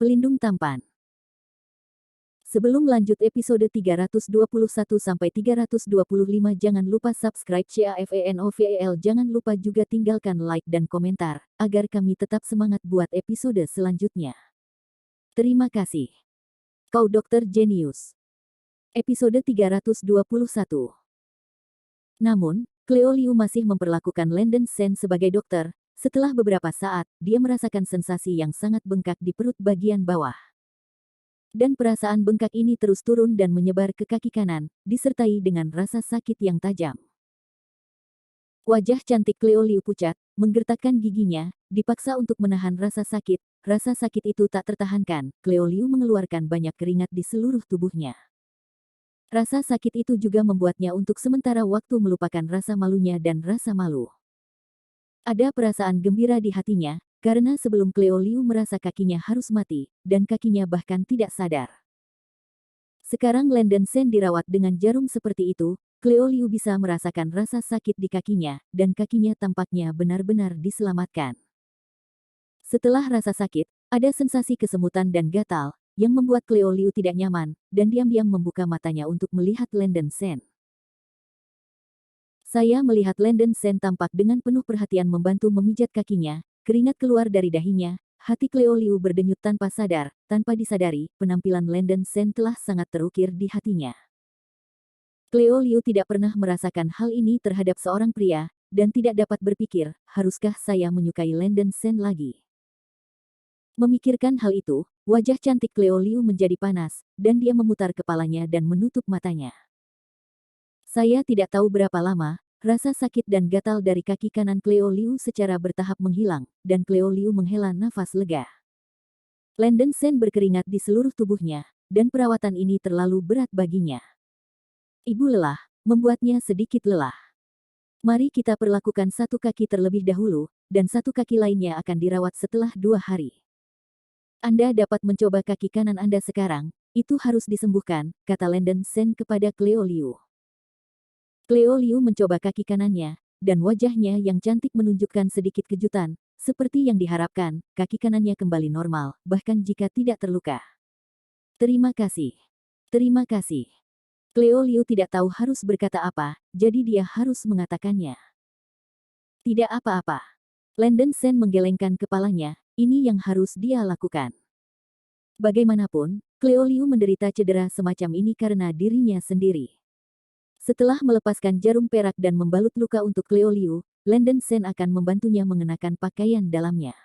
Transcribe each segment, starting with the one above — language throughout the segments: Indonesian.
Pelindung tampan. Sebelum lanjut episode 321-325 jangan lupa subscribe CAFENOVEL, jangan lupa juga tinggalkan like dan komentar, agar kami tetap semangat buat episode selanjutnya. Terima kasih. Kau Dokter Jenius. Episode 321. Namun, Cleo Liu masih memperlakukan Landon Shen sebagai dokter. Setelah beberapa saat, dia merasakan sensasi yang sangat bengkak di perut bagian bawah. Dan perasaan bengkak ini terus turun dan menyebar ke kaki kanan, disertai dengan rasa sakit yang tajam. Wajah cantik Cleo Liu pucat, menggertakkan giginya, dipaksa untuk menahan rasa sakit. Rasa sakit itu tak tertahankan, Cleo Liu mengeluarkan banyak keringat di seluruh tubuhnya. Rasa sakit itu juga membuatnya untuk sementara waktu melupakan rasa malunya dan rasa malu. Ada perasaan gembira di hatinya, karena sebelum Cleo Liu merasa kakinya harus mati, dan kakinya bahkan tidak sadar. Sekarang Landon Shen dirawat dengan jarum seperti itu, Cleo Liu bisa merasakan rasa sakit di kakinya, dan kakinya tampaknya benar-benar diselamatkan. Setelah rasa sakit, ada sensasi kesemutan dan gatal, yang membuat Cleo Liu tidak nyaman, dan diam-diam membuka matanya untuk melihat Landon Shen. Saya melihat Landon Shen tampak dengan penuh perhatian membantu memijat kakinya, keringat keluar dari dahinya, hati Cleo Liu berdenyut tanpa sadar, tanpa disadari, penampilan Landon Shen telah sangat terukir di hatinya. Cleo Liu tidak pernah merasakan hal ini terhadap seorang pria, dan tidak dapat berpikir, haruskah saya menyukai Landon Shen lagi? Memikirkan hal itu, wajah cantik Cleo Liu menjadi panas, dan dia memutar kepalanya dan menutup matanya. Saya tidak tahu berapa lama, rasa sakit dan gatal dari kaki kanan Cleo Liu secara bertahap menghilang, dan Cleo Liu menghela nafas lega. Landon Shen berkeringat di seluruh tubuhnya, dan perawatan ini terlalu berat baginya. Ibu lelah, membuatnya sedikit lelah. Mari kita perlakukan satu kaki terlebih dahulu, dan satu kaki lainnya akan dirawat setelah 2 hari. Anda dapat mencoba kaki kanan Anda sekarang, itu harus disembuhkan, kata Landon Shen kepada Cleo Liu. Cleo Liu mencoba kaki kanannya, dan wajahnya yang cantik menunjukkan sedikit kejutan, seperti yang diharapkan, kaki kanannya kembali normal, bahkan jika tidak terluka. Terima kasih. Terima kasih. Cleo Liu tidak tahu harus berkata apa, jadi dia harus mengatakannya. Tidak apa-apa. Landon Shen menggelengkan kepalanya, ini yang harus dia lakukan. Bagaimanapun, Cleo Liu menderita cedera semacam ini karena dirinya sendiri. Setelah melepaskan jarum perak dan membalut luka untuk Cleo Liu, Landon Shen akan membantunya mengenakan pakaian dalamnya.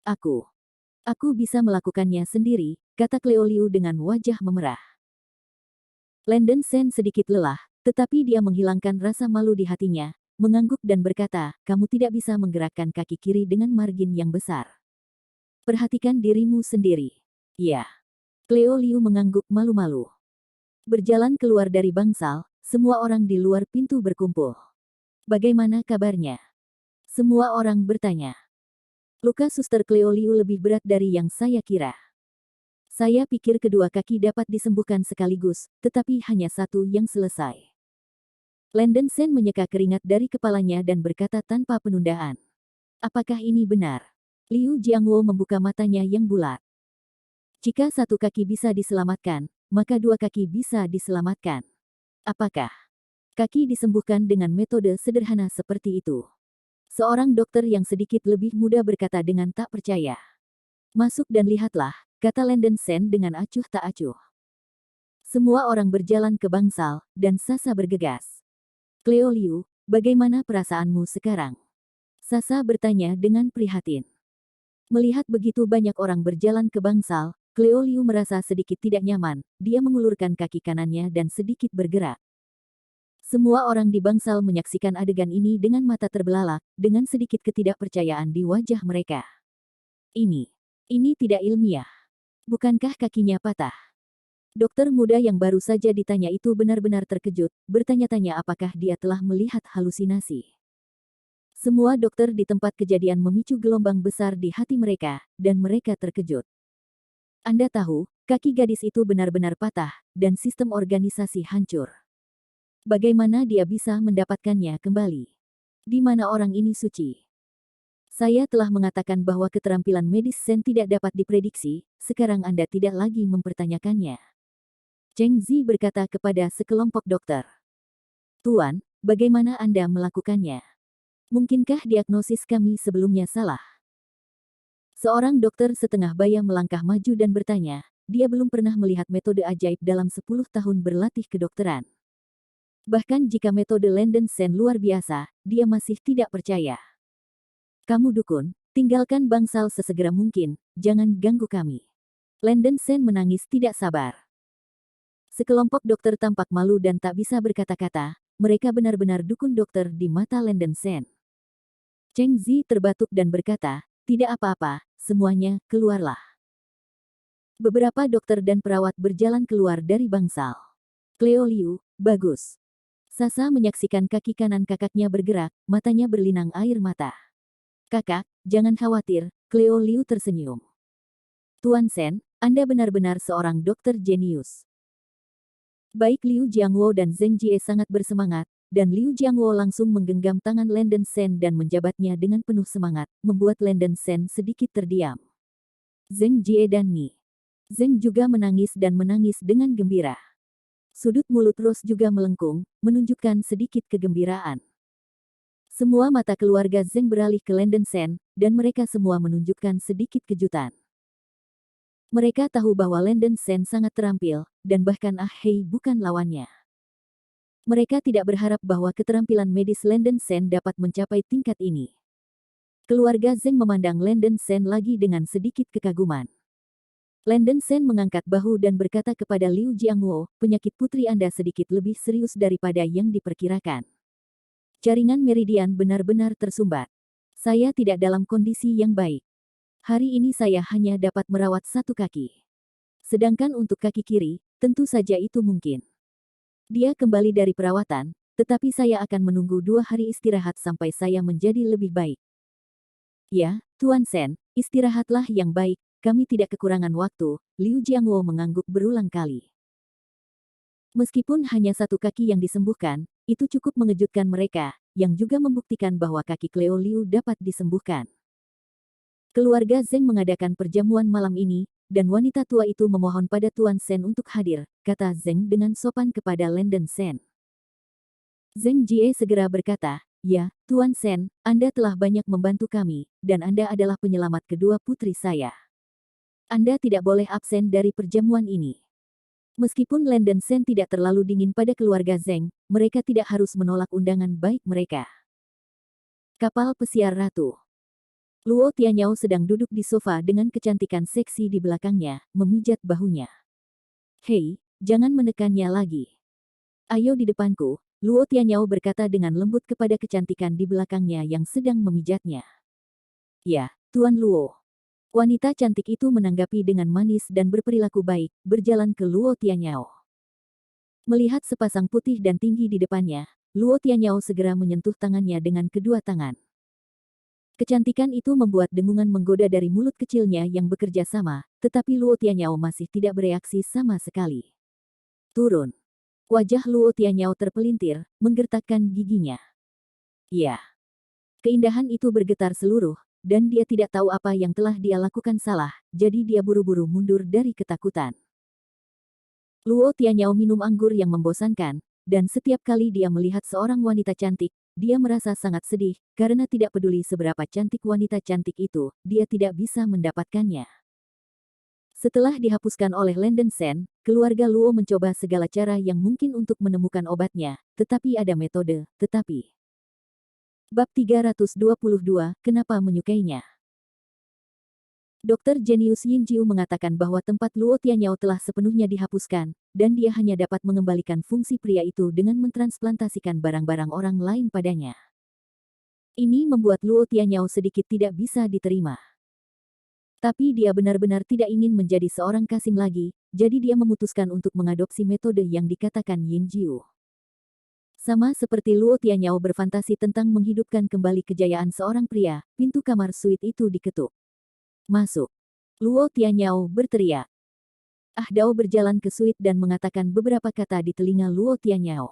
Aku bisa melakukannya sendiri, kata Cleo Liu dengan wajah memerah. Landon Shen sedikit lelah, tetapi dia menghilangkan rasa malu di hatinya, mengangguk dan berkata, kamu tidak bisa menggerakkan kaki kiri dengan margin yang besar. Perhatikan dirimu sendiri. Ya. Cleo Liu mengangguk malu-malu. Berjalan keluar dari bangsal, semua orang di luar pintu berkumpul. Bagaimana kabarnya? Semua orang bertanya. Luka suster Cleo Liu lebih berat dari yang saya kira. Saya pikir kedua kaki dapat disembuhkan sekaligus, tetapi hanya satu yang selesai. Landon Shen menyeka keringat dari kepalanya dan berkata tanpa penundaan. Apakah ini benar? Liu Jiangwo membuka matanya yang bulat. Jika satu kaki bisa diselamatkan, maka dua kaki bisa diselamatkan. Apakah kaki disembuhkan dengan metode sederhana seperti itu? Seorang dokter yang sedikit lebih muda berkata dengan tak percaya. Masuk dan lihatlah, kata Landon Shen dengan acuh tak acuh. Semua orang berjalan ke bangsal, dan Sasa bergegas. Cleo Liu, bagaimana perasaanmu sekarang? Sasa bertanya dengan prihatin. Melihat begitu banyak orang berjalan ke bangsal, Cleo Liu merasa sedikit tidak nyaman, dia mengulurkan kaki kanannya dan sedikit bergerak. Semua orang di bangsal menyaksikan adegan ini dengan mata terbelalak, dengan sedikit ketidakpercayaan di wajah mereka. Ini tidak ilmiah. Bukankah kakinya patah? Dokter muda yang baru saja ditanya itu benar-benar terkejut, bertanya-tanya apakah dia telah melihat halusinasi. Semua dokter di tempat kejadian memicu gelombang besar di hati mereka, dan mereka terkejut. Anda tahu, kaki gadis itu benar-benar patah, dan sistem organisasi hancur. Bagaimana dia bisa mendapatkannya kembali? Di mana orang ini suci? Saya telah mengatakan bahwa keterampilan medis Sen tidak dapat diprediksi, sekarang Anda tidak lagi mempertanyakannya. Cheng Zi berkata kepada sekelompok dokter. Tuan, bagaimana Anda melakukannya? Mungkinkah diagnosis kami sebelumnya salah? Seorang dokter setengah baya melangkah maju dan bertanya, dia belum pernah melihat metode ajaib dalam 10 tahun berlatih kedokteran. Bahkan jika metode Lenden Sen luar biasa, dia masih tidak percaya. Kamu dukun, tinggalkan bangsal sesegera mungkin, jangan ganggu kami. Lenden Sen menangis tidak sabar. Sekelompok dokter tampak malu dan tak bisa berkata-kata, mereka benar-benar dukun dokter di mata Lenden Sen. Cheng Zi terbatuk dan berkata, tidak apa-apa, semuanya, keluarlah. Beberapa dokter dan perawat berjalan keluar dari bangsal. Cleo Liu, bagus. Sasa menyaksikan kaki kanan kakaknya bergerak, matanya berlinang air mata. Kakak, jangan khawatir, Cleo Liu tersenyum. Tuan Sen, Anda benar-benar seorang dokter jenius. Baik Liu Jiangwo dan Zheng Jie sangat bersemangat, dan Liu Jiangwo langsung menggenggam tangan Lenden Sen dan menjabatnya dengan penuh semangat, membuat Lenden Sen sedikit terdiam. Zheng Jie dan Ni Zheng juga menangis dan menangis dengan gembira. Sudut mulut Rose juga melengkung, menunjukkan sedikit kegembiraan. Semua mata keluarga Zheng beralih ke Lenden Sen, dan mereka semua menunjukkan sedikit kejutan. Mereka tahu bahwa Lenden Sen sangat terampil, dan bahkan Ah Hei bukan lawannya. Mereka tidak berharap bahwa keterampilan medis Lenden Sen dapat mencapai tingkat ini. Keluarga Zheng memandang Lenden Sen lagi dengan sedikit kekaguman. Lenden Sen mengangkat bahu dan berkata kepada Liu Jiangwo, penyakit putri Anda sedikit lebih serius daripada yang diperkirakan. Jaringan meridian benar-benar tersumbat. Saya tidak dalam kondisi yang baik. Hari ini saya hanya dapat merawat satu kaki. Sedangkan untuk kaki kiri, tentu saja itu mungkin. Dia kembali dari perawatan, tetapi saya akan menunggu 2 hari istirahat sampai saya menjadi lebih baik. Ya, Tuan Sen, istirahatlah yang baik, kami tidak kekurangan waktu, Liu Jiangwo mengangguk berulang kali. Meskipun hanya satu kaki yang disembuhkan, itu cukup mengejutkan mereka, yang juga membuktikan bahwa kaki Cleo Liu dapat disembuhkan. Keluarga Zheng mengadakan perjamuan malam ini, dan wanita tua itu memohon pada Tuan Sen untuk hadir, kata Zheng dengan sopan kepada Lenden Sen. Zheng Jie segera berkata, ya, Tuan Sen, Anda telah banyak membantu kami, dan Anda adalah penyelamat kedua putri saya. Anda tidak boleh absen dari perjamuan ini. Meskipun Lenden Sen tidak terlalu dingin pada keluarga Zheng, mereka tidak harus menolak undangan baik mereka. Kapal Pesiar Ratu. Luo Tianyao sedang duduk di sofa dengan kecantikan seksi di belakangnya, memijat bahunya. Hei, jangan menekannya lagi. Ayo di depanku, Luo Tianyao berkata dengan lembut kepada kecantikan di belakangnya yang sedang memijatnya. Ya, Tuan Luo. Wanita cantik itu menanggapi dengan manis dan berperilaku baik, berjalan ke Luo Tianyao. Melihat sepasang putih dan tinggi di depannya, Luo Tianyao segera menyentuh tangannya dengan kedua tangan. Kecantikan itu membuat dengungan menggoda dari mulut kecilnya yang bekerja sama, tetapi Luo Tianyao masih tidak bereaksi sama sekali. Turun. Wajah Luo Tianyao terpelintir, menggertakkan giginya. Ya. Keindahan itu bergetar seluruh, dan dia tidak tahu apa yang telah dia lakukan salah, jadi dia buru-buru mundur dari ketakutan. Luo Tianyao minum anggur yang membosankan, dan setiap kali dia melihat seorang wanita cantik, dia merasa sangat sedih, karena tidak peduli seberapa cantik wanita cantik itu, dia tidak bisa mendapatkannya. Setelah dihapuskan oleh Lenden Sen, keluarga Luo mencoba segala cara yang mungkin untuk menemukan obatnya, tetapi ada metode, tetapi... Bab 322, Kenapa Menyukainya? Dokter jenius Yin Jiu mengatakan bahwa tempat Luo Tianyao telah sepenuhnya dihapuskan, dan dia hanya dapat mengembalikan fungsi pria itu dengan mentransplantasikan barang-barang orang lain padanya. Ini membuat Luo Tianyao sedikit tidak bisa diterima. Tapi dia benar-benar tidak ingin menjadi seorang kasim lagi, jadi dia memutuskan untuk mengadopsi metode yang dikatakan Yin Jiu. Sama seperti Luo Tianyao berfantasi tentang menghidupkan kembali kejayaan seorang pria, pintu kamar suite itu diketuk. Masuk. Luo Tianyao berteriak. Ah Dao berjalan ke suite dan mengatakan beberapa kata di telinga Luo Tianyao.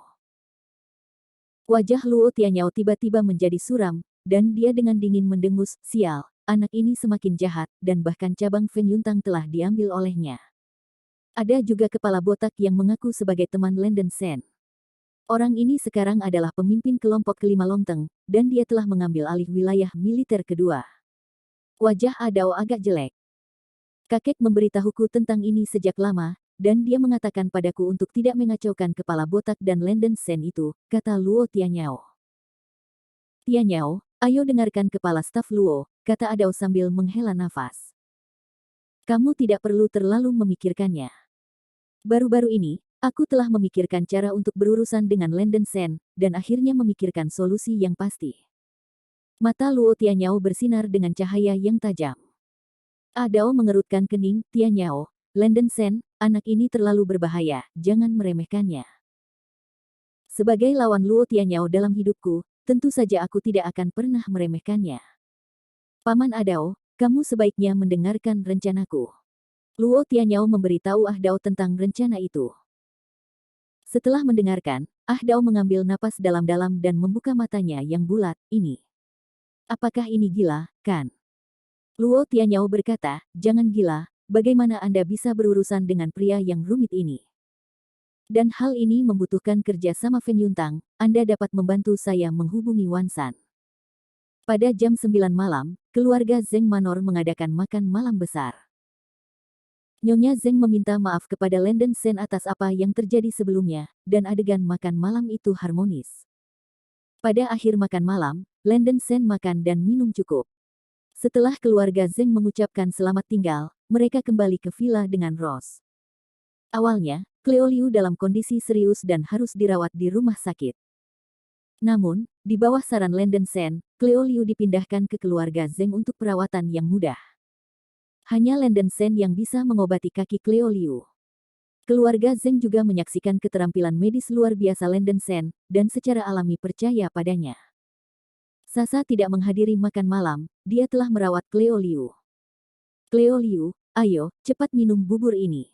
Wajah Luo Tianyao tiba-tiba menjadi suram, dan dia dengan dingin mendengus, sial, anak ini semakin jahat, dan bahkan cabang Feng Yuntang telah diambil olehnya. Ada juga kepala botak yang mengaku sebagai teman Lenden Sen. Orang ini sekarang adalah pemimpin kelompok kelima Longteng, dan dia telah mengambil alih wilayah militer kedua. Wajah Adao agak jelek. Kakek memberitahuku tentang ini sejak lama, dan dia mengatakan padaku untuk tidak mengacaukan kepala botak dan Lenden Sen itu, kata Luo Tianyao. Tianyao, ayo dengarkan kepala staf Luo, kata Adao sambil menghela nafas. Kamu tidak perlu terlalu memikirkannya. Baru-baru ini, aku telah memikirkan cara untuk berurusan dengan Lenden Sen, dan akhirnya memikirkan solusi yang pasti. Mata Luo Tianyao bersinar dengan cahaya yang tajam. Adao mengerutkan kening, Tianyao, Lenden Sen, anak ini terlalu berbahaya, jangan meremehkannya. Sebagai lawan Luo Tianyao dalam hidupku, tentu saja aku tidak akan pernah meremehkannya. Paman Adao, kamu sebaiknya mendengarkan rencanaku. Luo Tianyao memberitahu Dao tentang rencana itu. Setelah mendengarkan, Dao mengambil napas dalam-dalam dan membuka matanya yang bulat, ini. Apakah ini gila, kan? Luo Tianyao berkata, jangan gila, bagaimana Anda bisa berurusan dengan pria yang rumit ini? Dan hal ini membutuhkan kerja sama Feng Yuntang, Anda dapat membantu saya menghubungi Wan San. Pada jam 9 malam, keluarga Zeng Manor mengadakan makan malam besar. Nyonya Zeng meminta maaf kepada Lenden Sen atas apa yang terjadi sebelumnya, dan adegan makan malam itu harmonis. Pada akhir makan malam, Lenden Sen makan dan minum cukup. Setelah keluarga Zeng mengucapkan selamat tinggal, mereka kembali ke villa dengan Rose. Awalnya, Cleo Liu dalam kondisi serius dan harus dirawat di rumah sakit. Namun, di bawah saran Lenden Sen, Cleo Liu dipindahkan ke keluarga Zeng untuk perawatan yang mudah. Hanya Lenden Sen yang bisa mengobati kaki Cleo Liu. Keluarga Zeng juga menyaksikan keterampilan medis luar biasa Lenden Sen, dan secara alami percaya padanya. Sasa tidak menghadiri makan malam, dia telah merawat Cleo Liu. Cleo Liu, ayo, cepat minum bubur ini.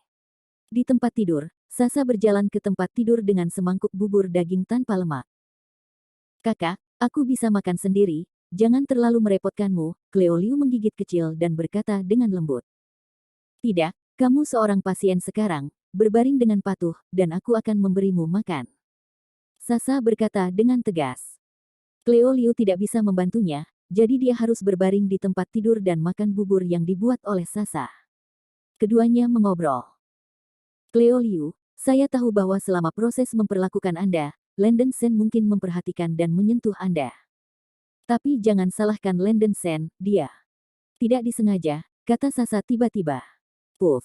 Di tempat tidur, Sasa berjalan ke tempat tidur dengan semangkuk bubur daging tanpa lemak. Kakak, aku bisa makan sendiri, jangan terlalu merepotkanmu, Cleo Liu menggigit kecil dan berkata dengan lembut. Tidak, kamu seorang pasien sekarang, berbaring dengan patuh, dan aku akan memberimu makan. Sasa berkata dengan tegas. Cleo Liu tidak bisa membantunya, jadi dia harus berbaring di tempat tidur dan makan bubur yang dibuat oleh Sasa. Keduanya mengobrol. Cleo Liu, saya tahu bahwa selama proses memperlakukan Anda, Lenden Sen mungkin memperhatikan dan menyentuh Anda. Tapi jangan salahkan Lenden Sen, dia. Tidak disengaja, kata Sasa tiba-tiba. Puff.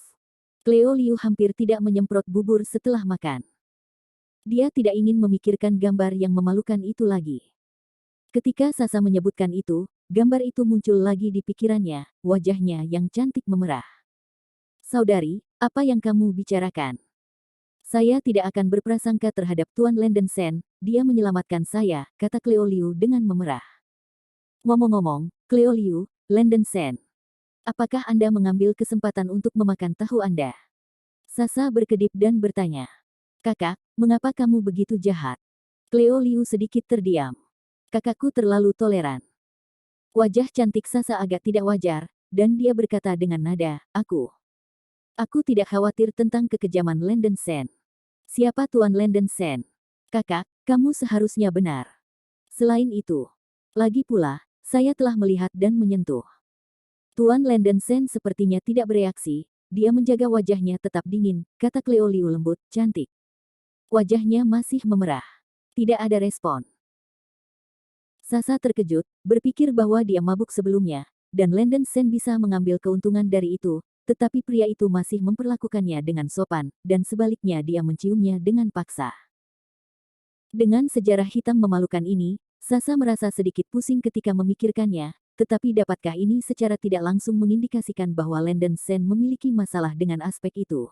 Cleo Liu hampir tidak menyemprot bubur setelah makan. Dia tidak ingin memikirkan gambar yang memalukan itu lagi. Ketika Sasa menyebutkan itu, gambar itu muncul lagi di pikirannya, wajahnya yang cantik memerah. Saudari, apa yang kamu bicarakan? Saya tidak akan berprasangka terhadap Tuan Lenden Sen, dia menyelamatkan saya, kata Cleo Liu dengan memerah. Ngomong-ngomong, Cleo Liu, Lenden Sen. Apakah Anda mengambil kesempatan untuk memakan tahu Anda? Sasa berkedip dan bertanya. Kakak, mengapa kamu begitu jahat? Cleo Liu sedikit terdiam. Kakakku terlalu toleran. Wajah cantik Sasa agak tidak wajar, dan dia berkata dengan nada, Aku tidak khawatir tentang kekejaman Lenden Sen. Siapa Tuan Lenden Sen? Kakak, kamu seharusnya benar. Selain itu, lagi pula, saya telah melihat dan menyentuh. Tuan Lenden Sen sepertinya tidak bereaksi, dia menjaga wajahnya tetap dingin, kata Cleo Liu lembut, cantik. Wajahnya masih memerah. Tidak ada respon. Sasa terkejut, berpikir bahwa dia mabuk sebelumnya, dan Lenden Sen bisa mengambil keuntungan dari itu, tetapi pria itu masih memperlakukannya dengan sopan, dan sebaliknya dia menciumnya dengan paksa. Dengan sejarah hitam memalukan ini, Sasa merasa sedikit pusing ketika memikirkannya, tetapi dapatkah ini secara tidak langsung mengindikasikan bahwa Lenden Sen memiliki masalah dengan aspek itu?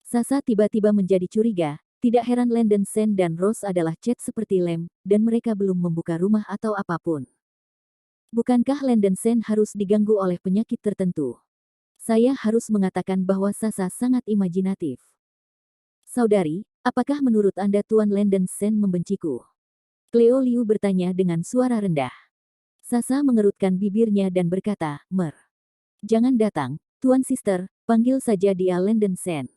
Sasa tiba-tiba menjadi curiga. Tidak heran Lenden Sen dan Rose adalah Chet seperti lem, dan mereka belum membuka rumah atau apapun. Bukankah Lenden Sen harus diganggu oleh penyakit tertentu? Saya harus mengatakan bahwa Sasa sangat imajinatif. Saudari, apakah menurut Anda Tuan Lenden Sen membenciku? Cleo Liu bertanya dengan suara rendah. Sasa mengerutkan bibirnya dan berkata, Jangan datang, Tuan Sister, panggil saja dia Lenden Sen.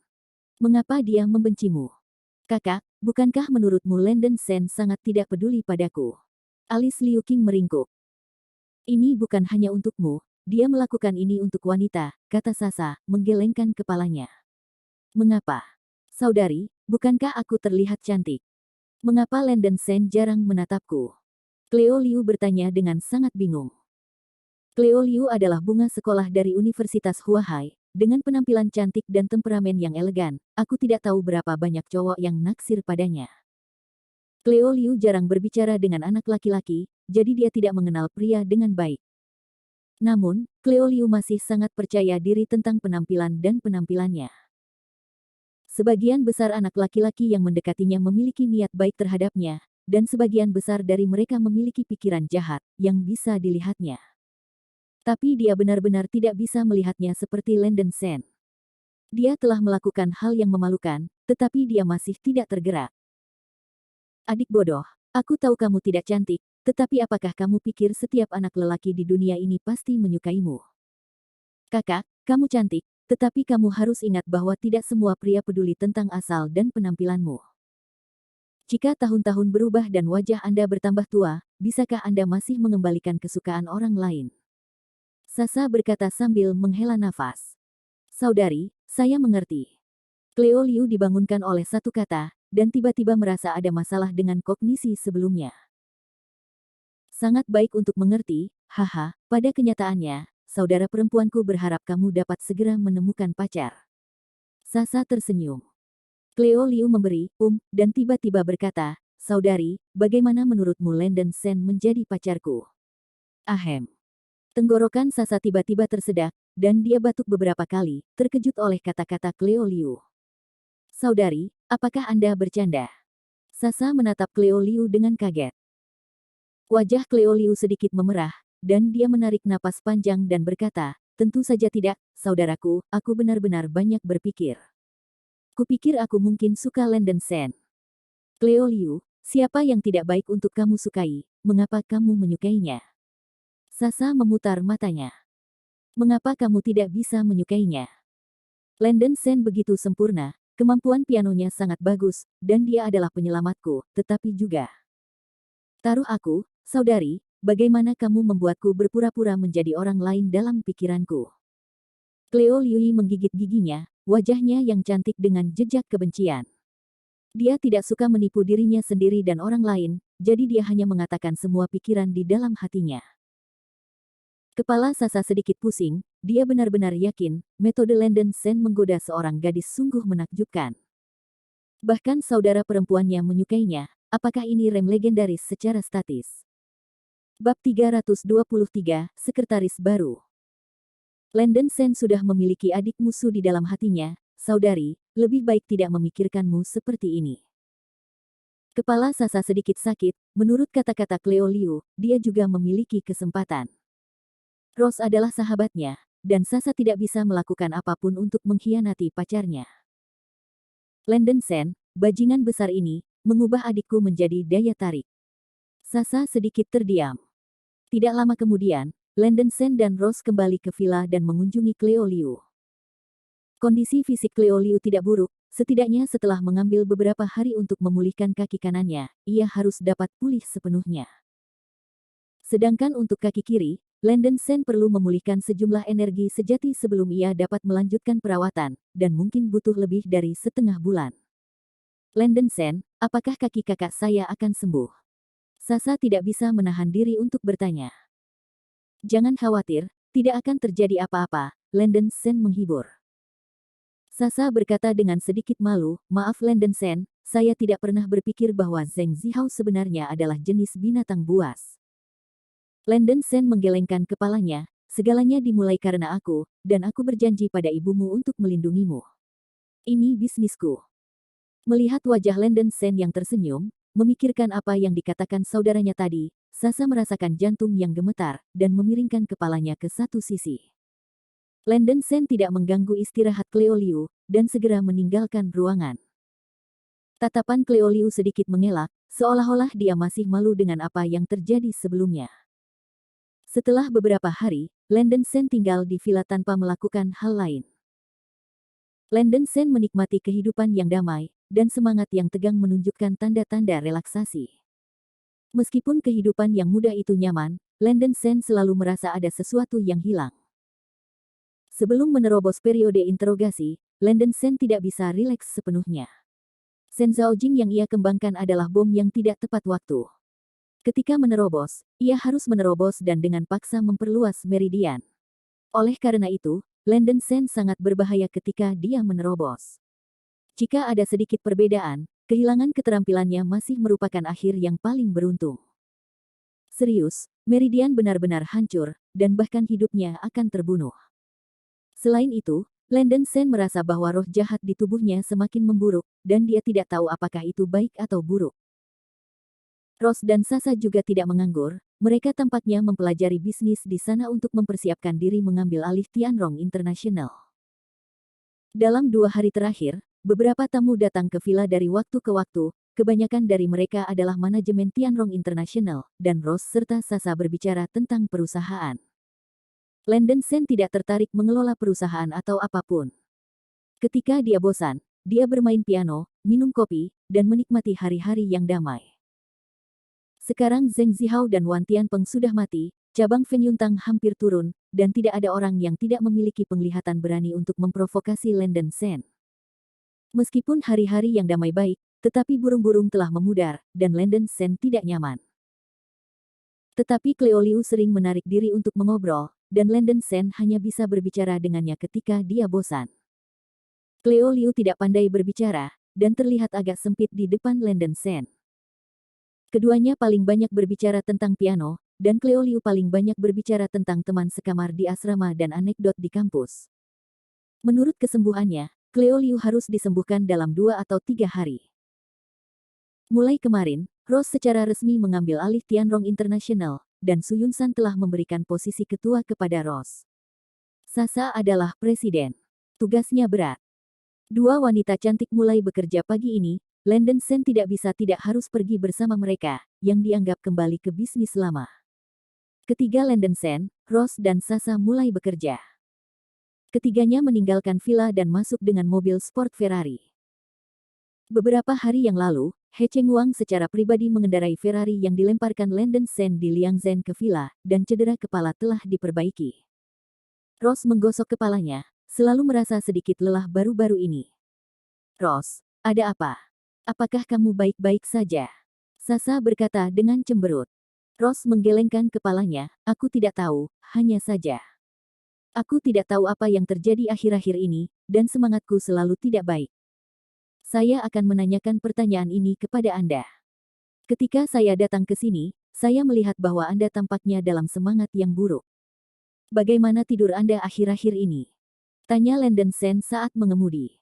Mengapa dia membencimu? Kakak, bukankah menurutmu Lenden Sen sangat tidak peduli padaku? Alis Liu Qing meringkuk. Ini bukan hanya untukmu, dia melakukan ini untuk wanita, kata Sasa, menggelengkan kepalanya. Mengapa? Saudari, bukankah aku terlihat cantik? Mengapa Lenden Sen jarang menatapku? Cleo Liu bertanya dengan sangat bingung. Cleo Liu adalah bunga sekolah dari Universitas Huahai, dengan penampilan cantik dan temperamen yang elegan. Aku tidak tahu berapa banyak cowok yang naksir padanya. Cleo Liu jarang berbicara dengan anak laki-laki, jadi dia tidak mengenal pria dengan baik. Namun, Cleo Liu masih sangat percaya diri tentang penampilan dan penampilannya. Sebagian besar anak laki-laki yang mendekatinya memiliki niat baik terhadapnya, dan sebagian besar dari mereka memiliki pikiran jahat, yang bisa dilihatnya. Tapi dia benar-benar tidak bisa melihatnya seperti Lenden Sen. Dia telah melakukan hal yang memalukan, tetapi dia masih tidak tergerak. Adik bodoh, aku tahu kamu tidak cantik, tetapi apakah kamu pikir setiap anak lelaki di dunia ini pasti menyukaimu? Kakak, kamu cantik, tetapi kamu harus ingat bahwa tidak semua pria peduli tentang asal dan penampilanmu. Jika tahun-tahun berubah dan wajah Anda bertambah tua, bisakah Anda masih mengembalikan kesukaan orang lain? Sasa berkata sambil menghela nafas. Saudari, saya mengerti. Cleo Liu dibangunkan oleh satu kata, dan tiba-tiba merasa ada masalah dengan kognisi sebelumnya. Sangat baik untuk mengerti, haha, pada kenyataannya, saudara perempuanku berharap kamu dapat segera menemukan pacar. Sasa tersenyum. Cleo Liu memberi, dan tiba-tiba berkata, Saudari, bagaimana menurutmu Lenden Sen menjadi pacarku? Ahem. Tenggorokan Sasa tiba-tiba tersedak, dan dia batuk beberapa kali, terkejut oleh kata-kata Cleo Liu. Saudari, apakah Anda bercanda? Sasa menatap Cleo Liu dengan kaget. Wajah Cleo Liu sedikit memerah, dan dia menarik napas panjang dan berkata, tentu saja tidak, saudaraku, aku benar-benar banyak berpikir. Kupikir aku mungkin suka Lenden Sen. Cleo Liu, siapa yang tidak baik untuk kamu sukai, mengapa kamu menyukainya? Sasa memutar matanya. Mengapa kamu tidak bisa menyukainya? Lenden Sen begitu sempurna, kemampuan pianonya sangat bagus, dan dia adalah penyelamatku, tetapi juga. Taruh aku, saudari, bagaimana kamu membuatku berpura-pura menjadi orang lain dalam pikiranku? Cleo Liu menggigit giginya, wajahnya yang cantik dengan jejak kebencian. Dia tidak suka menipu dirinya sendiri dan orang lain, jadi dia hanya mengatakan semua pikiran di dalam hatinya. Kepala Sasa sedikit pusing, dia benar-benar yakin, metode Lenden Sen menggoda seorang gadis sungguh menakjubkan. Bahkan saudara perempuannya menyukainya, apakah ini rem legendaris secara statis? Bab 323, Sekretaris Baru. Lenden Sen sudah memiliki adik musuh di dalam hatinya, saudari, lebih baik tidak memikirkanmu seperti ini. Kepala Sasa sedikit sakit, menurut kata-kata Cleo Liu, dia juga memiliki kesempatan. Rose adalah sahabatnya, dan Sasa tidak bisa melakukan apapun untuk mengkhianati pacarnya. Lenden Sen, bajingan besar ini, mengubah adikku menjadi daya tarik. Sasa sedikit terdiam. Tidak lama kemudian, Lenden Sen dan Rose kembali ke villa dan mengunjungi Cleo Liu. Kondisi fisik Cleo Liu tidak buruk, setidaknya setelah mengambil beberapa hari untuk memulihkan kaki kanannya, ia harus dapat pulih sepenuhnya. Sedangkan untuk kaki kiri, Lenden Sen perlu memulihkan sejumlah energi sejati sebelum ia dapat melanjutkan perawatan, dan mungkin butuh lebih dari setengah bulan. Lenden Sen, apakah kaki kakak saya akan sembuh? Sasa tidak bisa menahan diri untuk bertanya. Jangan khawatir, tidak akan terjadi apa-apa, Lenden Sen menghibur. Sasa berkata dengan sedikit malu, maaf Lenden Sen, saya tidak pernah berpikir bahwa Zheng Zihao sebenarnya adalah jenis binatang buas. Lenden Sen menggelengkan kepalanya, segalanya dimulai karena aku, dan aku berjanji pada ibumu untuk melindungimu. Ini bisnisku. Melihat wajah Lenden Sen yang tersenyum, memikirkan apa yang dikatakan saudaranya tadi, Sasa merasakan jantung yang gemetar, dan memiringkan kepalanya ke satu sisi. Lenden Sen tidak mengganggu istirahat Cleo Liu, dan segera meninggalkan ruangan. Tatapan Cleo Liu sedikit mengelak, seolah-olah dia masih malu dengan apa yang terjadi sebelumnya. Setelah beberapa hari, Landon Sen tinggal di villa tanpa melakukan hal lain. Landon Sen menikmati kehidupan yang damai, dan semangat yang tegang menunjukkan tanda-tanda relaksasi. Meskipun kehidupan yang mudah itu nyaman, Landon Sen selalu merasa ada sesuatu yang hilang. Sebelum menerobos periode interogasi, Landon Sen tidak bisa rileks sepenuhnya. Sen Zhaojing yang ia kembangkan adalah bom yang tidak tepat waktu. Ketika menerobos, ia harus menerobos dan dengan paksa memperluas meridian. Oleh karena itu, Landon Sen sangat berbahaya ketika dia menerobos. Jika ada sedikit perbedaan, kehilangan keterampilannya masih merupakan akhir yang paling beruntung. Serius, meridian benar-benar hancur, dan bahkan hidupnya akan terbunuh. Selain itu, Landon Sen merasa bahwa roh jahat di tubuhnya semakin memburuk, dan dia tidak tahu apakah itu baik atau buruk. Ross dan Sasa juga tidak menganggur, mereka tampaknya mempelajari bisnis di sana untuk mempersiapkan diri mengambil alih Tianrong International. Dalam 2 hari terakhir, beberapa tamu datang ke villa dari waktu ke waktu, kebanyakan dari mereka adalah manajemen Tianrong International, dan Ross serta Sasa berbicara tentang perusahaan. Landon Sen tidak tertarik mengelola perusahaan atau apapun. Ketika dia bosan, dia bermain piano, minum kopi, dan menikmati hari-hari yang damai. Sekarang Zheng Zihao dan Wan Tianpeng sudah mati, cabang Feng Yuntang hampir turun, dan tidak ada orang yang tidak memiliki penglihatan berani untuk memprovokasi Landon Sen. Meskipun hari-hari yang damai baik, tetapi burung-burung telah memudar, dan Landon Sen tidak nyaman. Tetapi Cleo Liu sering menarik diri untuk mengobrol, dan Landon Sen hanya bisa berbicara dengannya ketika dia bosan. Cleo Liu tidak pandai berbicara, dan terlihat agak sempit di depan Landon Sen. Keduanya paling banyak berbicara tentang piano, dan Cleo Liu paling banyak berbicara tentang teman sekamar di asrama dan anekdot di kampus. Menurut kesembuhannya, Cleo Liu harus disembuhkan dalam 2 atau 3 hari. Mulai kemarin, Ross secara resmi mengambil alih Tianrong International, dan Su Yunsan telah memberikan posisi ketua kepada Ross. Sasa adalah presiden. Tugasnya berat. 2 wanita cantik mulai bekerja pagi ini. Landon Sen tidak bisa tidak harus pergi bersama mereka, yang dianggap kembali ke bisnis lama. Ketiga Landon Sen, Ross dan Sasa mulai bekerja. Ketiganya meninggalkan villa dan masuk dengan mobil sport Ferrari. Beberapa hari yang lalu, He Cheng Wang secara pribadi mengendarai Ferrari yang dilemparkan Landon Sen di Liangzhen ke villa, dan cedera kepala telah diperbaiki. Ross menggosok kepalanya, selalu merasa sedikit lelah baru-baru ini. Ross, ada apa? Apakah kamu baik-baik saja? Sasa berkata dengan cemberut. Ross menggelengkan kepalanya, aku tidak tahu, hanya saja. Aku tidak tahu apa yang terjadi akhir-akhir ini, dan semangatku selalu tidak baik. Saya akan menanyakan pertanyaan ini kepada Anda. Ketika saya datang ke sini, saya melihat bahwa Anda tampaknya dalam semangat yang buruk. Bagaimana tidur Anda akhir-akhir ini? Tanya Landon Sen saat mengemudi.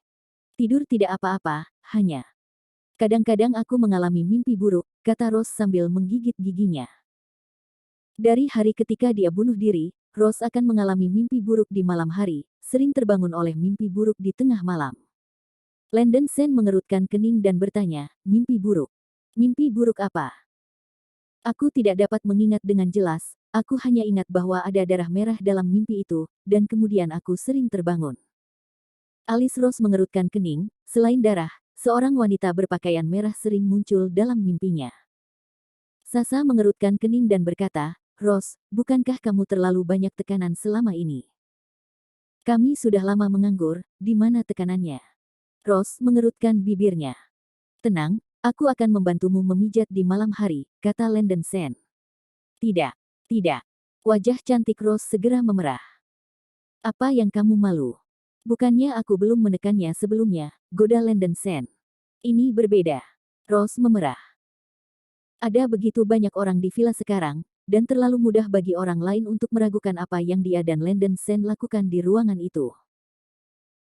Tidur tidak apa-apa, hanya kadang-kadang aku mengalami mimpi buruk, kata Ross sambil menggigit giginya. Dari hari ketika dia bunuh diri, Ross akan mengalami mimpi buruk di malam hari, sering terbangun oleh mimpi buruk di tengah malam. Landon Sen mengerutkan kening dan bertanya, mimpi buruk? Mimpi buruk apa? Aku tidak dapat mengingat dengan jelas, aku hanya ingat bahwa ada darah merah dalam mimpi itu, dan kemudian aku sering terbangun. Alis Ross mengerutkan kening, selain darah, seorang wanita berpakaian merah sering muncul dalam mimpinya. Sasa mengerutkan kening dan berkata, Ross, bukankah kamu terlalu banyak tekanan selama ini? Kami sudah lama menganggur, di mana tekanannya? Ross mengerutkan bibirnya. Tenang, aku akan membantumu memijat di malam hari, kata Landon Sen. Tidak, tidak. Wajah cantik Ross segera memerah. Apa yang kamu malu? Bukannya aku belum menekannya sebelumnya, goda Landon Sen. Ini berbeda. Ross memerah. Ada begitu banyak orang di villa sekarang, dan terlalu mudah bagi orang lain untuk meragukan apa yang dia dan Landon Sen lakukan di ruangan itu.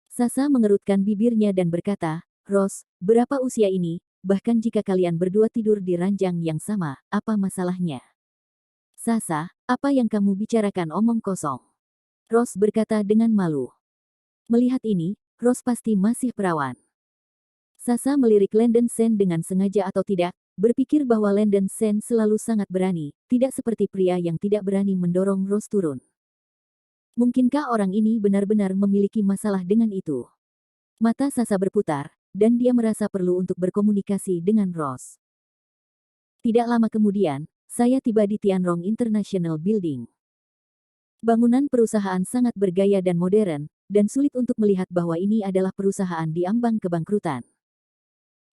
Sasa mengerutkan bibirnya dan berkata, Ross, berapa usia ini, bahkan jika kalian berdua tidur di ranjang yang sama, apa masalahnya? Sasa, apa yang kamu bicarakan omong kosong? Ross berkata dengan malu. Melihat ini, Ross pasti masih perawan. Sasa melirik Landon Sen dengan sengaja atau tidak, berpikir bahwa Landon Sen selalu sangat berani, tidak seperti pria yang tidak berani mendorong Rose turun. Mungkinkah orang ini benar-benar memiliki masalah dengan itu? Mata Sasa berputar, dan dia merasa perlu untuk berkomunikasi dengan Rose. Tidak lama kemudian, saya tiba di Tianrong International Building. Bangunan perusahaan sangat bergaya dan modern, dan sulit untuk melihat bahwa ini adalah perusahaan di ambang kebangkrutan.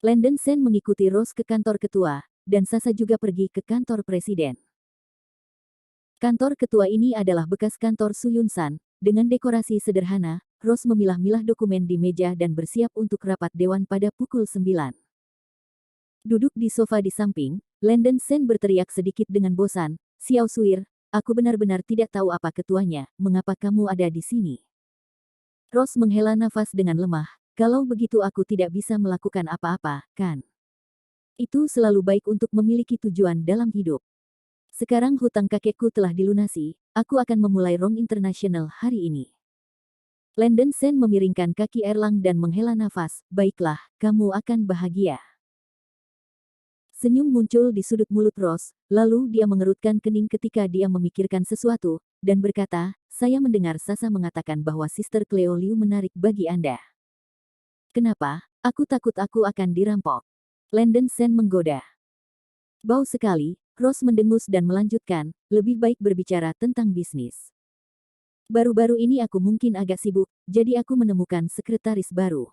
Landon Sen mengikuti Rose ke kantor ketua, dan Sasa juga pergi ke kantor presiden. Kantor ketua ini adalah bekas kantor Su Yun San, dengan dekorasi sederhana. Rose memilah-milah dokumen di meja dan bersiap untuk rapat dewan pada pukul 9. Duduk di sofa di samping, Landon Sen berteriak sedikit dengan bosan, "Xiao Suir, aku benar-benar tidak tahu apa ketuanya, mengapa kamu ada di sini?" Rose menghela nafas dengan lemah, "Kalau begitu aku tidak bisa melakukan apa-apa, kan? Itu selalu baik untuk memiliki tujuan dalam hidup. Sekarang hutang kakekku telah dilunasi, aku akan memulai Rong International hari ini." Landon Sen memiringkan kaki Erlang dan menghela nafas, "Baiklah, kamu akan bahagia." Senyum muncul di sudut mulut Rose, lalu dia mengerutkan kening ketika dia memikirkan sesuatu, dan berkata, "Saya mendengar Sasa mengatakan bahwa Sister Cleo Liu menarik bagi Anda. Kenapa? Aku takut aku akan dirampok." Landon Sen menggoda. Bau sekali, Rose mendengus dan melanjutkan, "Lebih baik berbicara tentang bisnis. Baru-baru ini aku mungkin agak sibuk, jadi aku menemukan sekretaris baru."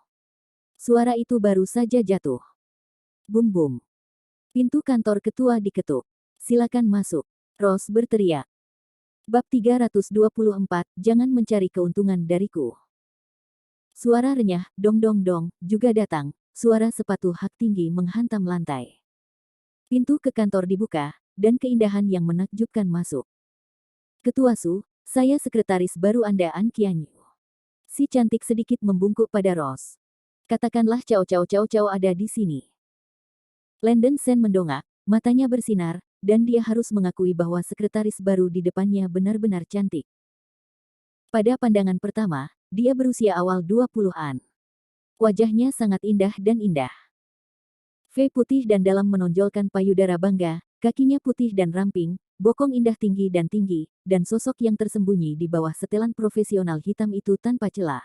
Suara itu baru saja jatuh. Bum-bum. Pintu kantor ketua diketuk. "Silakan masuk." Rose berteriak. Bab 324, Jangan mencari keuntungan dariku. Suara renyah, dong-dong-dong, juga datang. Suara sepatu hak tinggi menghantam lantai. Pintu ke kantor dibuka, dan keindahan yang menakjubkan masuk. "Ketua Su, saya sekretaris baru Anda An Qianyu." Si cantik sedikit membungkuk pada Rose. "Katakanlah Cao Cao Cao Cao ada di sini." Landon Sen mendongak, matanya bersinar, dan dia harus mengakui bahwa sekretaris baru di depannya benar-benar cantik. Pada pandangan pertama, dia berusia awal 20-an. Wajahnya sangat indah dan indah. V putih dan dalam menonjolkan payudara bangga, kakinya putih dan ramping, bokong indah tinggi, dan sosok yang tersembunyi di bawah setelan profesional hitam itu tanpa celah.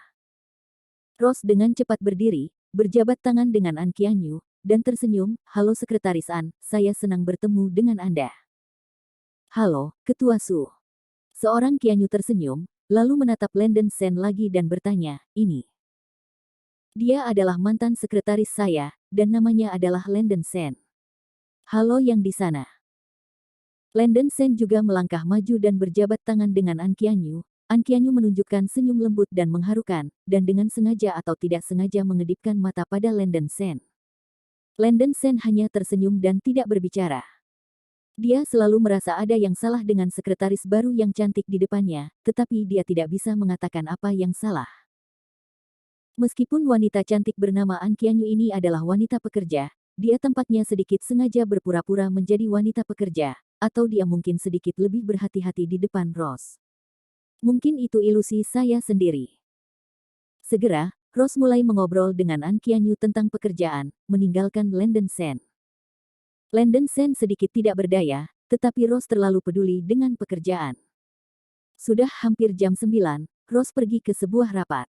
Rose dengan cepat berdiri, berjabat tangan dengan An Qianyu, dan tersenyum, "Halo Sekretaris An, saya senang bertemu dengan Anda." "Halo, Ketua Su." Seorang Qianyu tersenyum, lalu menatap Landon Sen lagi dan bertanya, "Ini?" "Dia adalah mantan sekretaris saya, dan namanya adalah Landon Sen." "Halo yang di sana." Landon Sen juga melangkah maju dan berjabat tangan dengan An Qianyu. An Qianyu menunjukkan senyum lembut dan mengharukan, dan dengan sengaja atau tidak sengaja mengedipkan mata pada Landon Sen. Landon Sen hanya tersenyum dan tidak berbicara. Dia selalu merasa ada yang salah dengan sekretaris baru yang cantik di depannya, tetapi dia tidak bisa mengatakan apa yang salah. Meskipun wanita cantik bernama An Qianyu ini adalah wanita pekerja, dia tampaknya sedikit sengaja berpura-pura menjadi wanita pekerja, atau dia mungkin sedikit lebih berhati-hati di depan Rose. Mungkin itu ilusi saya sendiri. Segera, Rose mulai mengobrol dengan An Qianyu tentang pekerjaan, meninggalkan Landon Sen. Landon Sen sedikit tidak berdaya, tetapi Rose terlalu peduli dengan pekerjaan. Sudah hampir jam 9, Rose pergi ke sebuah rapat.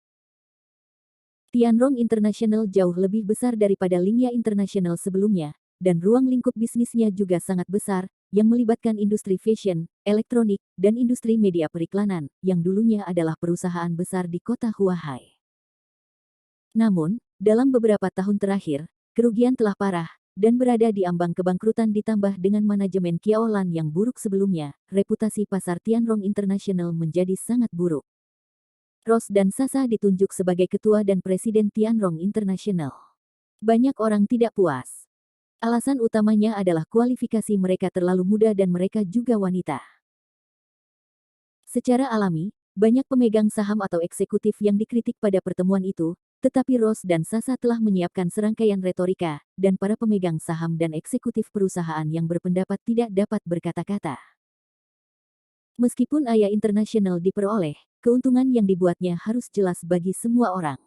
Tianrong International jauh lebih besar daripada Lingya International sebelumnya, dan ruang lingkup bisnisnya juga sangat besar, yang melibatkan industri fashion, elektronik, dan industri media periklanan, yang dulunya adalah perusahaan besar di kota Huahai. Namun, dalam beberapa tahun terakhir, kerugian telah parah, dan berada di ambang kebangkrutan ditambah dengan manajemen Qiaolan yang buruk sebelumnya, reputasi pasar Tianrong International menjadi sangat buruk. Rose dan Sasa ditunjuk sebagai ketua dan presiden Tianrong International. Banyak orang tidak puas. Alasan utamanya adalah kualifikasi mereka terlalu muda dan mereka juga wanita. Secara alami, banyak pemegang saham atau eksekutif yang dikritik pada pertemuan itu, tetapi Rose dan Sasa telah menyiapkan serangkaian retorika, dan para pemegang saham dan eksekutif perusahaan yang berpendapat tidak dapat berkata-kata. Meskipun Aya Internasional diperoleh, keuntungan yang dibuatnya harus jelas bagi semua orang.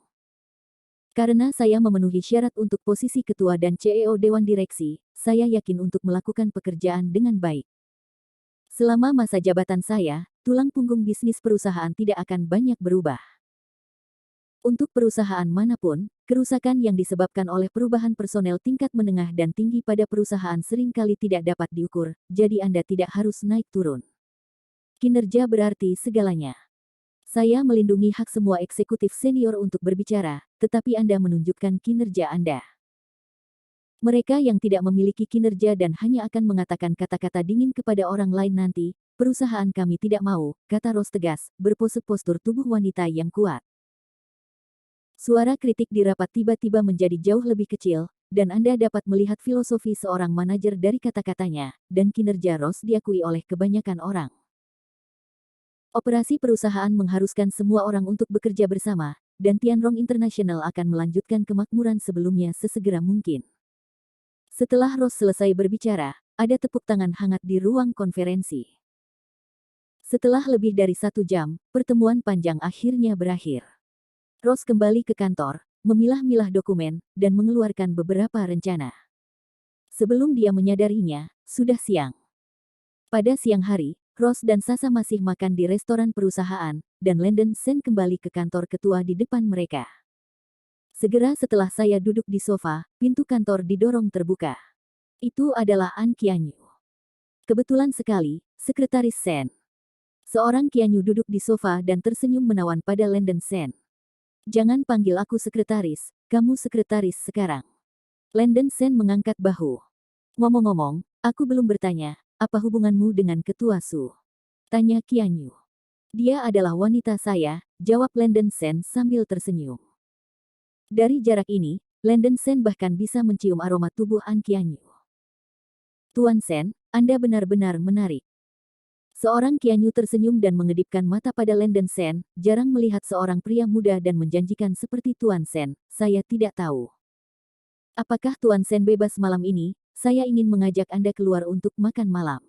Karena saya memenuhi syarat untuk posisi ketua dan CEO Dewan Direksi, saya yakin untuk melakukan pekerjaan dengan baik. Selama masa jabatan saya, tulang punggung bisnis perusahaan tidak akan banyak berubah. Untuk perusahaan manapun, kerusakan yang disebabkan oleh perubahan personel tingkat menengah dan tinggi pada perusahaan seringkali tidak dapat diukur, jadi Anda tidak harus naik turun. Kinerja berarti segalanya. Saya melindungi hak semua eksekutif senior untuk berbicara, tetapi Anda menunjukkan kinerja Anda. Mereka yang tidak memiliki kinerja dan hanya akan mengatakan kata-kata dingin kepada orang lain nanti, perusahaan kami tidak mau, kata Ross tegas, berpose postur tubuh wanita yang kuat. Suara kritik di rapat tiba-tiba menjadi jauh lebih kecil, dan Anda dapat melihat filosofi seorang manajer dari kata-katanya, dan kinerja Ross diakui oleh kebanyakan orang. Operasi perusahaan mengharuskan semua orang untuk bekerja bersama, dan Tianrong International akan melanjutkan kemakmuran sebelumnya sesegera mungkin. Setelah Ross selesai berbicara, ada tepuk tangan hangat di ruang konferensi. Setelah lebih dari 1 jam, pertemuan panjang akhirnya berakhir. Ross kembali ke kantor, memilah-milah dokumen, dan mengeluarkan beberapa rencana. Sebelum dia menyadarinya, sudah siang. Pada siang hari, Ross dan Sasa masih makan di restoran perusahaan, dan Landon Sen kembali ke kantor ketua di depan mereka. Segera setelah saya duduk di sofa, pintu kantor didorong terbuka. Itu adalah An Qianyu. Kebetulan sekali, Sekretaris Sen. Seorang Qianyu duduk di sofa dan tersenyum menawan pada Landon Sen. Jangan panggil aku sekretaris, kamu sekretaris sekarang. Landon Sen mengangkat bahu. Ngomong-ngomong, aku belum bertanya, apa hubunganmu dengan Ketua Su? Tanya Qianyu. Dia adalah wanita saya, jawab Landon Sen sambil tersenyum. Dari jarak ini, Landon Sen bahkan bisa mencium aroma tubuh An Qianyu. Tuan Sen, Anda benar-benar menarik. Seorang Qianyu tersenyum dan mengedipkan mata pada Landon Sen, jarang melihat seorang pria muda dan menjanjikan seperti Tuan Sen, saya tidak tahu. Apakah Tuan Sen bebas malam ini? Saya ingin mengajak Anda keluar untuk makan malam.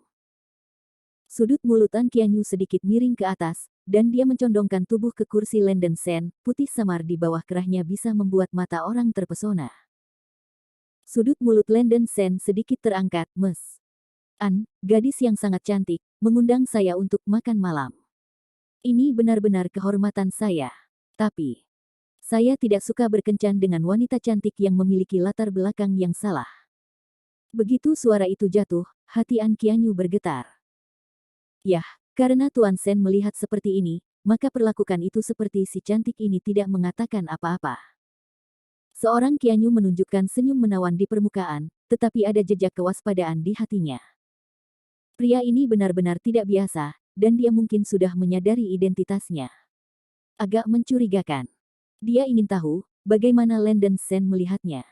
Sudut mulut An Qianyu sedikit miring ke atas, dan dia mencondongkan tubuh ke kursi Landon Sen, putih samar di bawah kerahnya bisa membuat mata orang terpesona. Sudut mulut Landon Sen sedikit terangkat, mes. An, gadis yang sangat cantik, mengundang saya untuk makan malam. Ini benar-benar kehormatan saya. Tapi, saya tidak suka berkencan dengan wanita cantik yang memiliki latar belakang yang salah. Begitu suara itu jatuh, hati An Qianyu bergetar. Yah, karena Tuan Sen melihat seperti ini, maka perlakukan itu seperti si cantik ini tidak mengatakan apa-apa. Seorang Qianyu menunjukkan senyum menawan di permukaan, tetapi ada jejak kewaspadaan di hatinya. Pria ini benar-benar tidak biasa, dan dia mungkin sudah menyadari identitasnya. Agak mencurigakan. Dia ingin tahu, bagaimana Landon Sen melihatnya.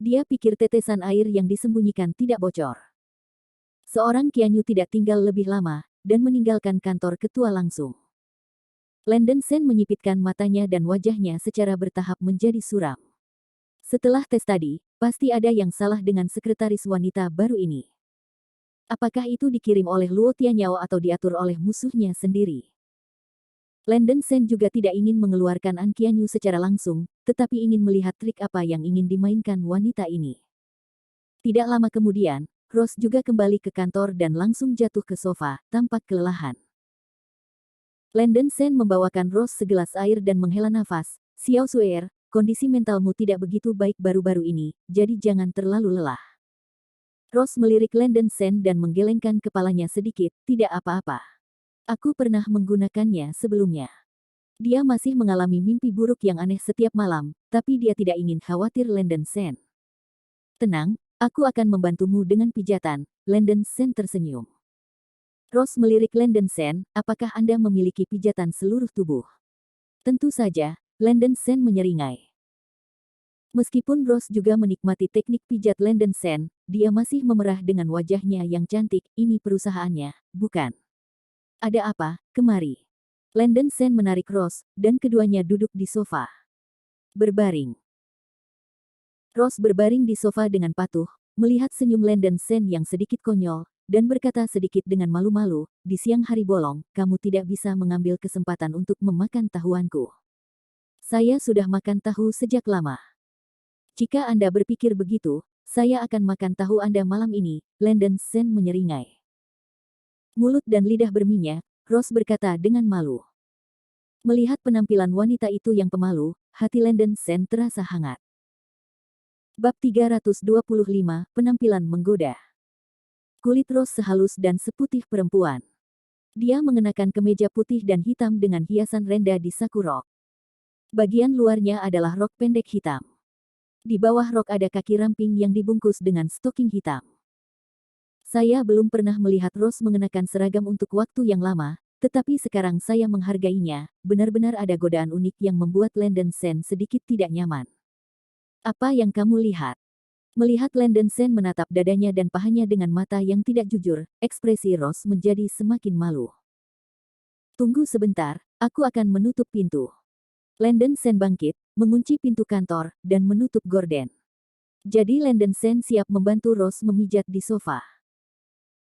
Dia pikir tetesan air yang disembunyikan tidak bocor. Seorang Qianyu tidak tinggal lebih lama, dan meninggalkan kantor ketua langsung. Landon Sen menyipitkan matanya dan wajahnya secara bertahap menjadi suram. Setelah tes tadi, pasti ada yang salah dengan sekretaris wanita baru ini. Apakah itu dikirim oleh Luo Tianyao atau diatur oleh musuhnya sendiri? Landon Sen juga tidak ingin mengeluarkan An Qianyu secara langsung, tetapi ingin melihat trik apa yang ingin dimainkan wanita ini. Tidak lama kemudian, Ross juga kembali ke kantor dan langsung jatuh ke sofa, tampak kelelahan. Landon Sen membawakan Ross segelas air dan menghela nafas. Xiao Suer, kondisi mentalmu tidak begitu baik baru-baru ini, jadi jangan terlalu lelah. Ross melirik Landon Sen dan menggelengkan kepalanya sedikit, tidak apa-apa. Aku pernah menggunakannya sebelumnya. Dia masih mengalami mimpi buruk yang aneh setiap malam, tapi dia tidak ingin khawatir Landon Sen. Tenang, aku akan membantumu dengan pijatan, Landon Sen tersenyum. Ross melirik Landon Sen, apakah Anda memiliki pijatan seluruh tubuh? Tentu saja, Landon Sen menyeringai. Meskipun Ross juga menikmati teknik pijat Landon Sen, dia masih memerah dengan wajahnya yang cantik, ini perusahaannya, bukan? Ada apa, kemari? Landon Sen menarik Ross, dan keduanya duduk di sofa. Berbaring. Ross berbaring di sofa dengan patuh, melihat senyum Landon Sen yang sedikit konyol, dan berkata sedikit dengan malu-malu, di siang hari bolong, kamu tidak bisa mengambil kesempatan untuk memakan tahuanku. Saya sudah makan tahu sejak lama. Jika Anda berpikir begitu, saya akan makan tahu Anda malam ini, Landon Sen menyeringai. Mulut dan lidah berminyak, Rose berkata dengan malu. Melihat penampilan wanita itu yang pemalu, hati Landon Sen terasa hangat. Bab 325, Penampilan Menggoda. Kulit Rose sehalus dan seputih perempuan. Dia mengenakan kemeja putih dan hitam dengan hiasan renda di saku rok. Bagian luarnya adalah rok pendek hitam. Di bawah rok ada kaki ramping yang dibungkus dengan stoking hitam. Saya belum pernah melihat Rose mengenakan seragam untuk waktu yang lama, tetapi sekarang saya menghargainya. Benar-benar ada godaan unik yang membuat Landon Sen sedikit tidak nyaman. Apa yang kamu lihat? Melihat Landon Sen menatap dadanya dan pahanya dengan mata yang tidak jujur, ekspresi Rose menjadi semakin malu. Tunggu sebentar, aku akan menutup pintu. Landon Sen bangkit, mengunci pintu kantor, dan menutup gorden. Jadi Landon Sen siap membantu Rose memijat di sofa.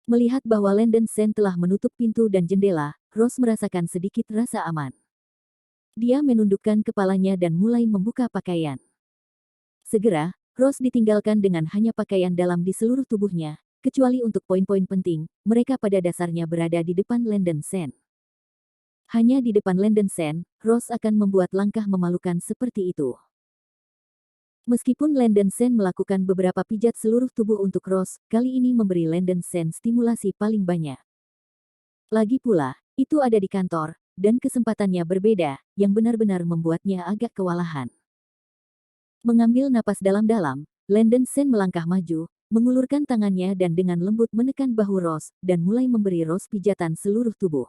Melihat bahwa Landon Sen telah menutup pintu dan jendela, Rose merasakan sedikit rasa aman. Dia menundukkan kepalanya dan mulai membuka pakaian. Segera, Rose ditinggalkan dengan hanya pakaian dalam di seluruh tubuhnya, kecuali untuk poin-poin penting, mereka pada dasarnya berada di depan Landon Sen. Hanya di depan Landon Sen, Rose akan membuat langkah memalukan seperti itu. Meskipun Landon Sen melakukan beberapa pijat seluruh tubuh untuk Rose, kali ini memberi Landon Sen stimulasi paling banyak. Lagi pula, itu ada di kantor, dan kesempatannya berbeda, yang benar-benar membuatnya agak kewalahan. Mengambil napas dalam-dalam, Landon Sen melangkah maju, mengulurkan tangannya dan dengan lembut menekan bahu Rose, dan mulai memberi Rose pijatan seluruh tubuh.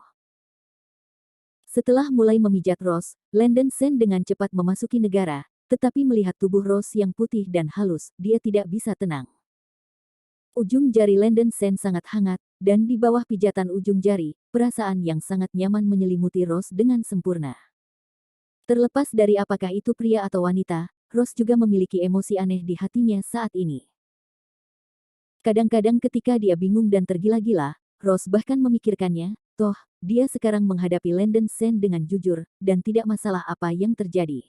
Setelah mulai memijat Rose, Landon Sen dengan cepat memasuki negara, tetapi melihat tubuh Rose yang putih dan halus, dia tidak bisa tenang. Ujung jari Landon Sen sangat hangat, dan di bawah pijatan ujung jari, perasaan yang sangat nyaman menyelimuti Rose dengan sempurna. Terlepas dari apakah itu pria atau wanita, Rose juga memiliki emosi aneh di hatinya saat ini. Kadang-kadang ketika dia bingung dan tergila-gila, Rose bahkan memikirkannya, toh, dia sekarang menghadapi Landon Sen dengan jujur, dan tidak masalah apa yang terjadi.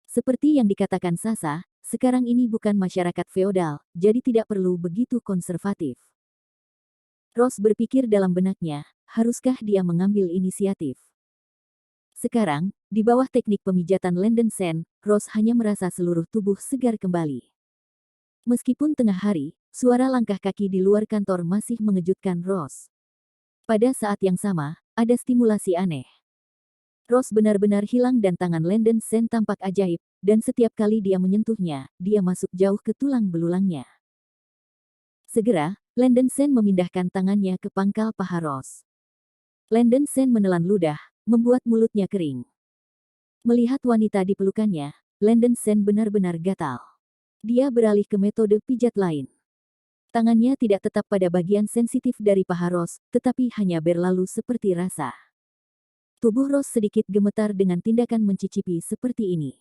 Seperti yang dikatakan Sasa, sekarang ini bukan masyarakat feodal, jadi tidak perlu begitu konservatif. Rose berpikir dalam benaknya, haruskah dia mengambil inisiatif? Sekarang, di bawah teknik pemijatan Landon Sen, Rose hanya merasa seluruh tubuh segar kembali. Meskipun tengah hari, suara langkah kaki di luar kantor masih mengejutkan Rose. Pada saat yang sama, ada stimulasi aneh. Rose benar-benar hilang dan tangan Landon Sen tampak ajaib, dan setiap kali dia menyentuhnya, dia masuk jauh ke tulang belulangnya. Segera, Landon Sen memindahkan tangannya ke pangkal paha Rose. Landon Sen menelan ludah, membuat mulutnya kering. Melihat wanita di pelukannya, Landon Sen benar-benar gatal. Dia beralih ke metode pijat lain. Tangannya tidak tetap pada bagian sensitif dari paha Rose, tetapi hanya berlalu seperti rasa. Tubuh Rose sedikit gemetar dengan tindakan mencicipi seperti ini.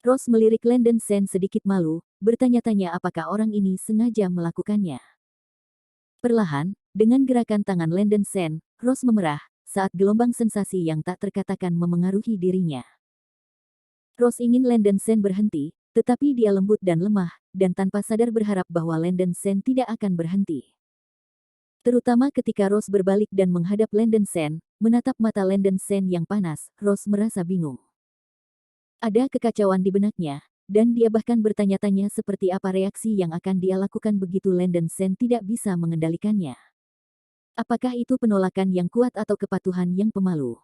Rose melirik Landon Sen sedikit malu, bertanya-tanya apakah orang ini sengaja melakukannya. Perlahan, dengan gerakan tangan Landon Sen, Rose memerah, saat gelombang sensasi yang tak terkatakan memengaruhi dirinya. Rose ingin Landon Sen berhenti, tetapi dia lembut dan lemah, dan tanpa sadar berharap bahwa Landon Sen tidak akan berhenti. Terutama ketika Rose berbalik dan menghadap Landon Sen, menatap mata Landon Sen yang panas, Rose merasa bingung. Ada kekacauan di benaknya, dan dia bahkan bertanya-tanya seperti apa reaksi yang akan dia lakukan begitu Landon Sen tidak bisa mengendalikannya. Apakah itu penolakan yang kuat atau kepatuhan yang pemalu?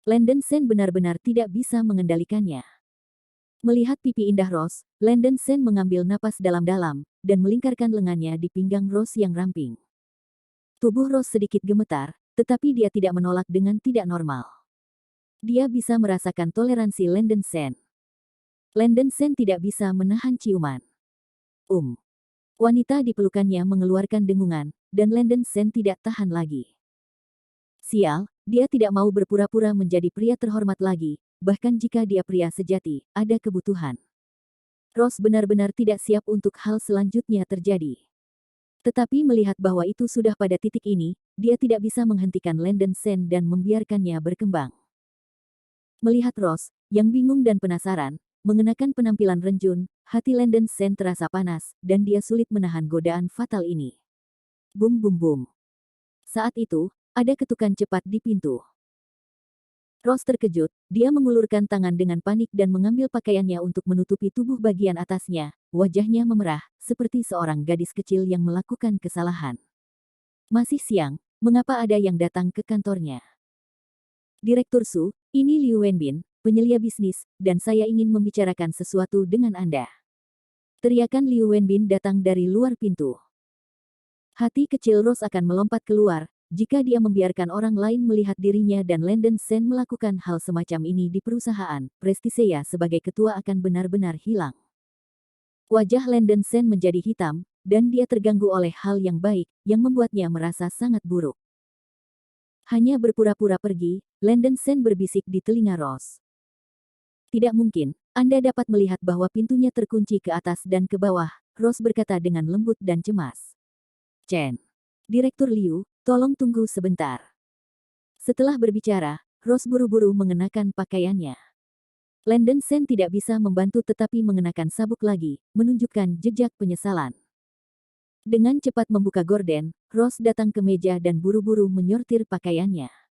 Landon Sen benar-benar tidak bisa mengendalikannya. Melihat pipi indah Rose, Landon Sen mengambil napas dalam-dalam, dan melingkarkan lengannya di pinggang Rose yang ramping. Tubuh Rose sedikit gemetar, tetapi dia tidak menolak dengan tidak normal. Dia bisa merasakan toleransi Landon Sen. Landon Sen tidak bisa menahan ciuman. Wanita di pelukannya mengeluarkan dengungan, dan Landon Sen tidak tahan lagi. Sial, dia tidak mau berpura-pura menjadi pria terhormat lagi, bahkan jika dia pria sejati, ada kebutuhan. Rose benar-benar tidak siap untuk hal selanjutnya terjadi. Tetapi melihat bahwa itu sudah pada titik ini, dia tidak bisa menghentikan Landon Sen dan membiarkannya berkembang. Melihat Rose, yang bingung dan penasaran, mengenakan penampilan renjun, hati Landon Sen terasa panas, dan dia sulit menahan godaan fatal ini. Bum bum bum. Saat itu, ada ketukan cepat di pintu. Rose terkejut, dia mengulurkan tangan dengan panik dan mengambil pakaiannya untuk menutupi tubuh bagian atasnya. Wajahnya memerah, seperti seorang gadis kecil yang melakukan kesalahan. Masih siang, mengapa ada yang datang ke kantornya? Direktur Su, ini Liu Wenbin, penyelia bisnis, dan saya ingin membicarakan sesuatu dengan Anda. Teriakan Liu Wenbin datang dari luar pintu. Hati kecil Rose akan melompat keluar, jika dia membiarkan orang lain melihat dirinya dan Landon Sen melakukan hal semacam ini di perusahaan, prestisinya sebagai ketua akan benar-benar hilang. Wajah Landon Sen menjadi hitam, dan dia terganggu oleh hal yang baik, yang membuatnya merasa sangat buruk. Hanya berpura-pura pergi, Landon Sen berbisik di telinga Rose. Tidak mungkin, Anda dapat melihat bahwa pintunya terkunci ke atas dan ke bawah, Rose berkata dengan lembut dan cemas. Chen. Direktur Liu, tolong tunggu sebentar. Setelah berbicara, Rose buru-buru mengenakan pakaiannya. Landon Sen tidak bisa membantu tetapi mengenakan sabuk lagi, menunjukkan jejak penyesalan. Dengan cepat membuka gorden, Rose datang ke meja dan buru-buru menyortir pakaiannya.